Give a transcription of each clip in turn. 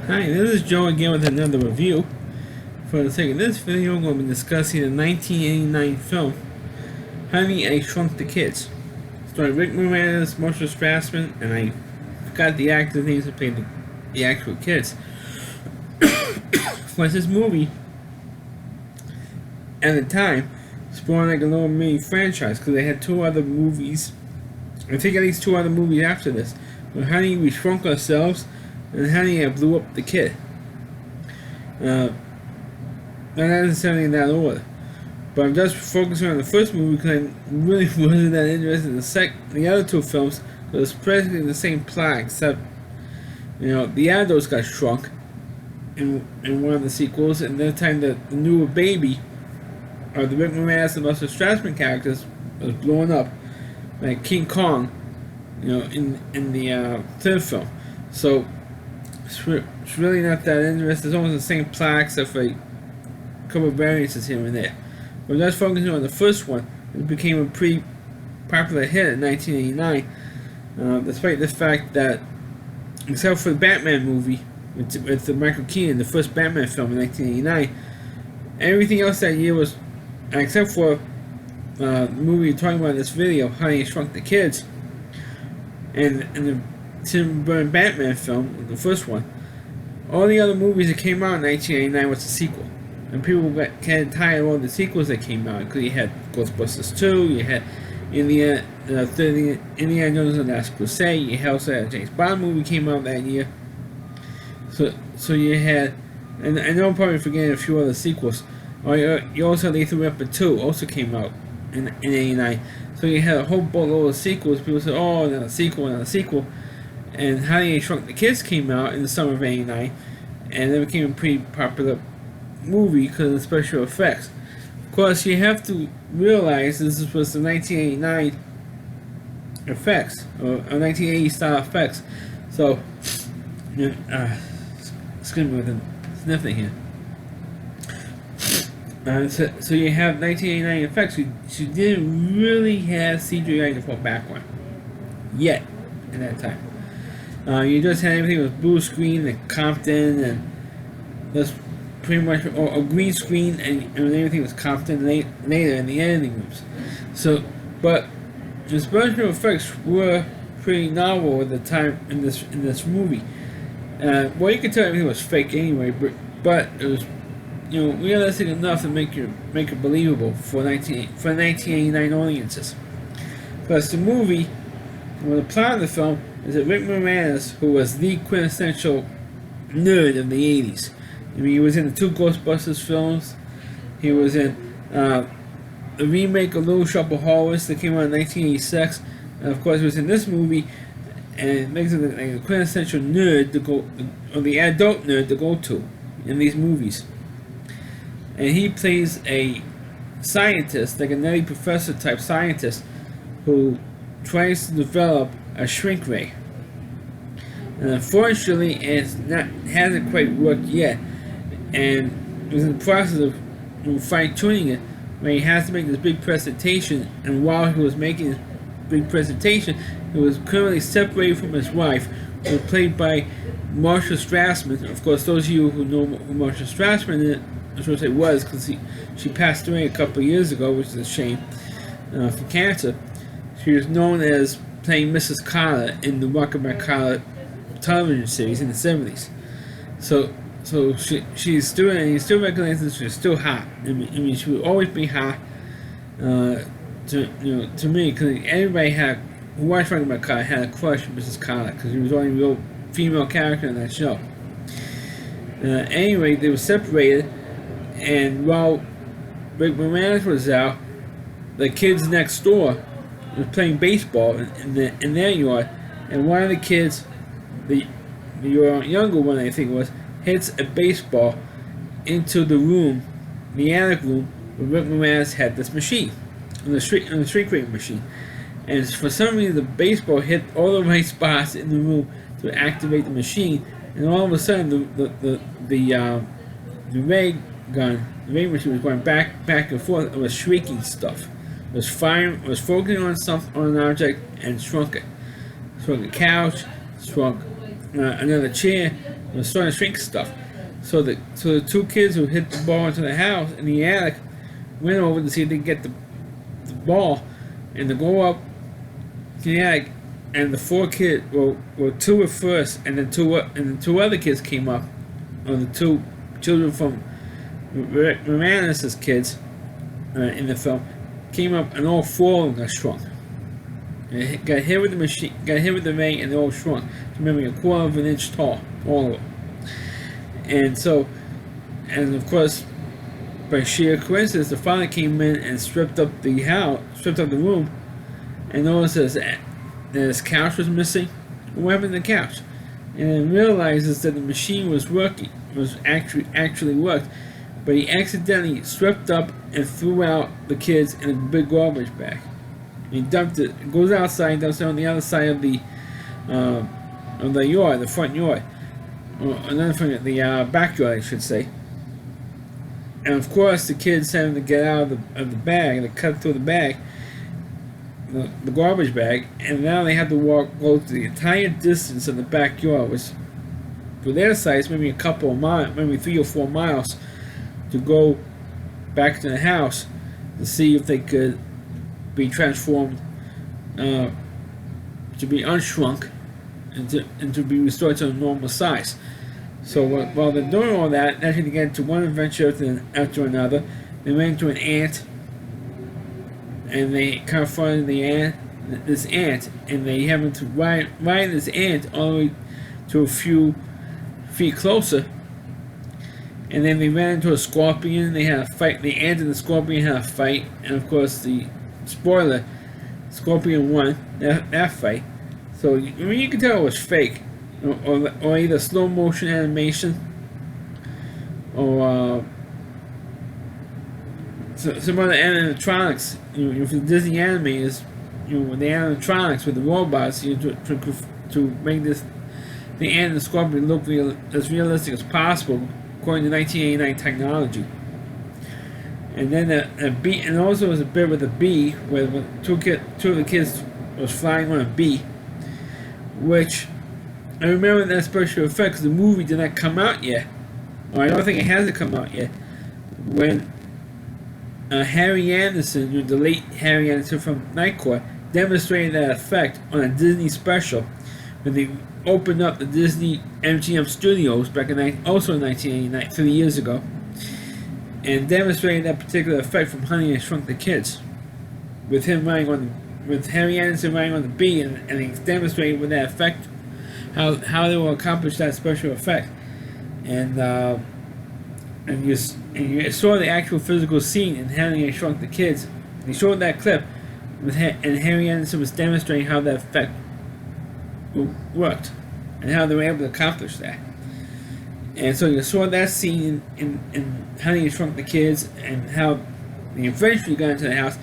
Hi, this is Joe again with another review. For the sake of this video, I'm going to be discussing the 1989 film, Honey, I Shrunk the Kids. Starring Rick Moranis, Marshall Strassman, and I forgot the actors' names that played the actual kids. Plus, this movie, at the time, spawned like a little mini franchise because they had two other movies. I think at least two other movies after this. But Honey, We Shrunk Ourselves, and Honey, I Blew Up the Kid. Not necessarily in that order. But I'm just focusing on the first movie because I really wasn't that interested in the other two films. Because it's practically the same plot, except, the adults got shrunk in one of the sequels, and this time the newer baby, or the Rick Moranis and Marshall Strassman characters, was blown up like King Kong, in the third film. So it's really not that interesting. It's almost the same plot except for a couple of variances here and there. But just focusing on the first one, it became a pretty popular hit in 1989, despite the fact that, except for the Batman movie with Michael Keaton, the first Batman film in 1989, everything else that year was, except for the movie you're talking about in this video, Honey, I Shrunk the Kids, and the Tim Burton Batman film, the first one, all the other movies that came out in 1989 was a sequel. And people got kind of tired of all the sequels that came out, because you had Ghostbusters 2, you had Indiana Jones and the Last Crusade, you also had a James Bond movie came out that year. So you had, and I know I'm probably forgetting a few other sequels. Or you also had Lethal Weapon 2, also came out in 89. So you had a whole boatload of sequels. People said, oh, another sequel, another sequel. And Honey, I Shrunk the Kids came out in the summer of 89, and it became a pretty popular movie because of the special effects. Of course, you have to realize this was the 1989 effects, or 1980 style effects. So, excuse me with the sniffing here. So you have 1989 effects. You didn't really have CGI to fall back on yet at that time. You just had everything with blue screen and Compton, and that's pretty much, or a green screen, and everything was Compton later in the editing rooms. So, but the special effects were pretty novel at the time in this movie. Well, you could tell everything was fake anyway, but it was, realistic enough to make it believable for 1989 audiences. Plus, the movie, the plot of the film is that Rick Moranis, who was the quintessential nerd of the 80s. I mean, he was in the two Ghostbusters films. He was in the remake of Little Shop of Horrors that came out in 1986. And of course, he was in this movie, and it makes him like a quintessential nerd to go, or the adult nerd to go to in these movies. And he plays a scientist, like a nutty professor type scientist, who tries to develop a shrink ray. And unfortunately, hasn't quite worked yet, and was in the process of fine-tuning it, where he has to make this big presentation. And while he was making this big presentation, he was currently separated from his wife, who was played by Marshall Strassman. Of course, those of you who know who Marshall Strassman is, I should say was, because she passed away a couple of years ago, which is a shame, for cancer. She was known as playing Mrs. Carter in the Rocket by Carter television series in the 70s. So she's still, and you still recognize that she's still hot. I mean, she would always be hot to me, because everybody who watched Rocket by Carter had a crush on Mrs. Carter, because she was the only real female character in that show. Anyway, they were separated, and while Rick Moranis was out, the kids next door was playing baseball in their yard, and one of the kids, the younger one I think it was, hits a baseball into the room, the attic room, where Rick Moranis had this machine, on the shrink ray machine. And for some reason, the baseball hit all the right spots in the room to activate the machine, and all of a sudden, the ray gun, the ray machine was going back and forth. It was shrieking stuff. It was firing. It was focusing on an object and shrunk it. Shrunk a couch, shrunk another chair, It was starting to shrink stuff. So the two kids who hit the ball into the house in the attic went over to see if they could get the ball, and to go up to the attic, and the four kids, well, two at first, and then two other kids came up, or the two children from Moranis' kids in the film came up, and all four of them got shrunk. And got hit with the machine, got hit with the ray, and they all shrunk to maybe a quarter of an inch tall, all of them. And so, and of course, by sheer coincidence, the father came in and stripped up the house, stripped up the room, and noticed that his couch was missing. What happened to the couch? And then realizes that the machine was working, was actually worked, but he accidentally stripped up and threw out the kids in a big garbage bag. And he dumped it, goes outside, dumps it on the other side of the yard, the front yard, or another front, the backyard, I should say. And of course, the kids having to get out of the bag, they cut through the bag, the garbage bag, and now they have to go through the entire distance of the backyard, which for their size, maybe a couple of miles, maybe 3 or 4 miles, to go back to the house to see if they could be transformed to be unshrunk and to be restored to a normal size. So while they're doing all that, naturally they get into one adventure after another. They ran into an ant, and they confronted this ant, and they happened to ride this ant all the way to a few feet closer. And then they ran into a scorpion. They had a fight. The ant and the scorpion had a fight, and of course, the spoiler: scorpion won that fight. So I mean, you could tell it was fake, or either slow motion animation, or some other animatronics. For the Disney animators, with the animatronics with the robots, to make the ant and the scorpion look as realistic as possible, according to 1989 technology. And then a bee, and also there was a bit with a bee where two of the kids was flying on a bee, which I remember that special effect because the movie did not come out yet, or I don't think it hasn't come out yet. When Harry Anderson, the late Harry Anderson from Night Court, demonstrated that effect on a Disney special when they opened up the Disney MGM Studios back also in 1989, 3 years ago, and demonstrated that particular effect from Honey, I Shrunk the Kids, with him with Harry Anderson riding on the bee, and he demonstrated with that effect how they will accomplish that special effect, and you saw the actual physical scene in Honey, I Shrunk the Kids. They showed that clip, and Harry Anderson was demonstrating how that effect worked and how they were able to accomplish that. And so you saw that scene in Honey, I Shrunk the Kids, and how they eventually got into the house,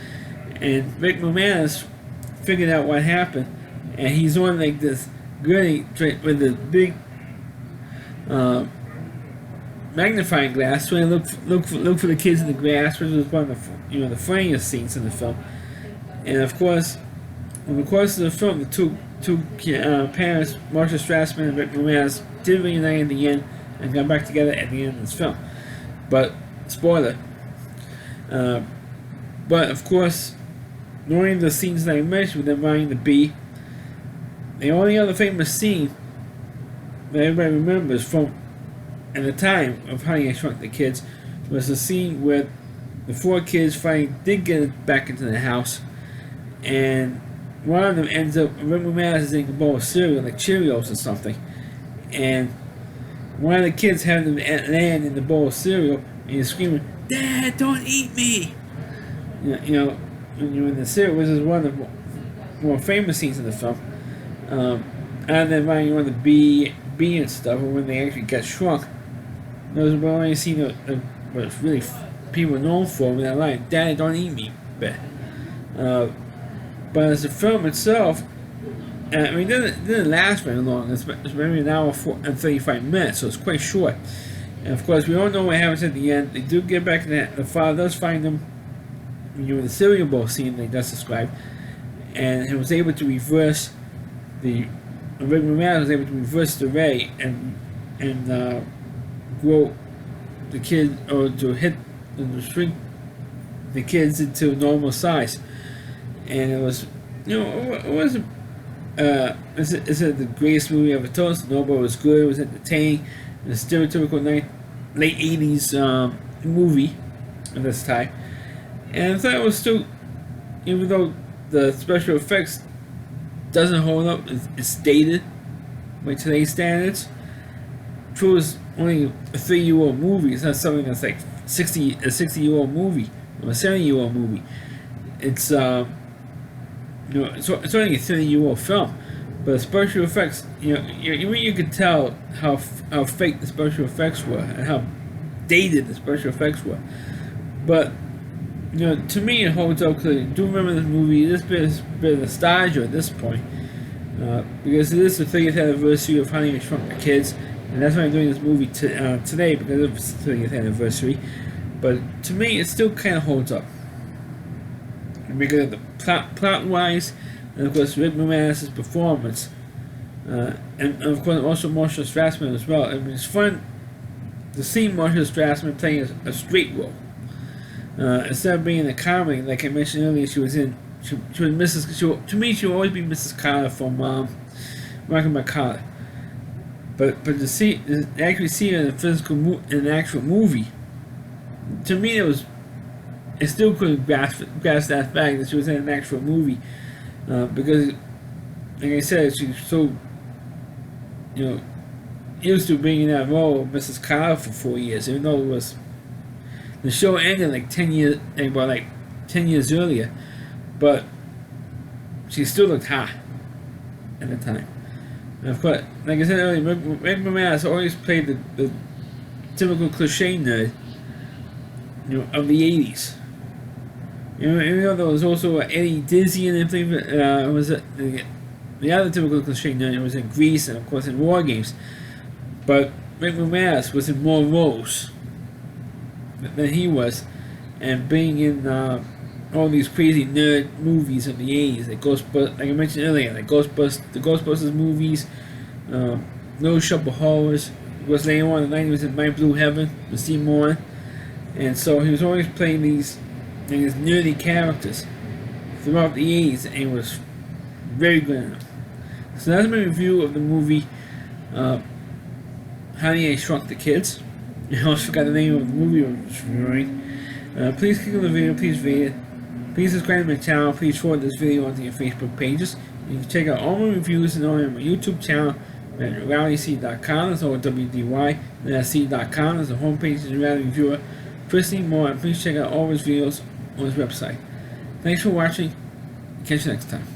and Rick Moranis figured out what happened, and he's on like this gurney with this big magnifying glass, trying to look for the kids in the grass, which was one of the funniest scenes in the film. And of course, in the course of the film, the two parents, Marcia Strassman and Rick Moranis, did reunite in the end and got back together at the end of this film. But spoiler. But of course, knowing the scenes that I mentioned with them riding the bee, the only other famous scene that everybody remembers from at the time of Honey, I Shrunk the Kids was the scene where the four kids finally did get back into the house, and one of them ends up, Rick Moranis is eating a bowl of cereal, like Cheerios or something, and one of the kids having to land in the bowl of cereal, and he's screaming, "Dad, don't eat me!" You know, when you're in the cereal, which is one of the more famous scenes in the film. And then riding on the bee and stuff, when they actually got shrunk. Those were only seen what really people are known for when they're like, "Daddy, don't eat me." But as the film itself, I mean, it didn't last very long. It's maybe an hour and 35 minutes, so it's quite short. And of course, we all know what happens at the end. They do get back to that. The father does find them, in the cereal bowl scene they just described, and he was able to reverse Rick Moranis was able to reverse the ray and and grow the kid, or to hit and to shrink the kids into normal size. And it was, it wasn't. Is it the greatest movie ever told? No, but it was good. It was entertaining. It was a stereotypical late '80s movie at this time, and I thought it was still, even though the special effects doesn't hold up, it's dated by today's standards. True, it's only a 3-year-old movie. It's not something that's like a 60-year-old movie or a 70-year-old movie. It's it's only a 30-year-old film, but the special effects, you could tell how fake the special effects were and how dated the special effects were. But to me, it holds up because I do remember this movie. This bit of nostalgia at this point, because it is the 30th anniversary of Honey, I Shrunk the Kids, and that's why I'm doing this movie today, because of its 30th anniversary. But to me, it still kind of holds up because of the plot-wise, and of course Rick Moranis' performance, and of course also Marcia Strassman as well. I mean, it's fun to see Marcia Strassman playing a straight role. Instead of being a comedy, like I mentioned earlier, she was Mrs. To me, she will always be Mrs. Carter from Malcolm McCarter. But to actually see her in an actual movie, to me I still couldn't grasp that fact that she was in an actual movie, because, like I said, she's so used to being in that role of Mrs. Carter for 4 years, even though the show ended like 10 years earlier, but she still looked hot at the time. And of course, like I said earlier, Rick Moranis always played the typical cliche nerd, of the 80s. Even though there was also Eddie Dizzy and everything, was the other typical cliche nerd was in Grease and of course in War Games. But Rick Moranis was in more roles than he was, and being in all these crazy nerd movies of the 80s, like I mentioned earlier, the Ghostbusters movies, Little Shop of Horrors. Of course, later on in the 90s, he was in My Blue Heaven with Steve Martin, and so he was always playing these nerdy characters throughout the 80s, and he was very good at them. So that's my review of the movie Honey, I Shrunk the Kids. I almost forgot the name of the movie I was reviewing. Please click on the video, please rate it. Please subscribe to my channel, please forward this video onto your Facebook pages. You can check out all my reviews and on my YouTube channel at rallyc.com, that's OWDY, and that's c.com, that's the homepage of the Rally Reviewer. First thing more, please check out all his videos on his website. Thanks for watching, catch you next time.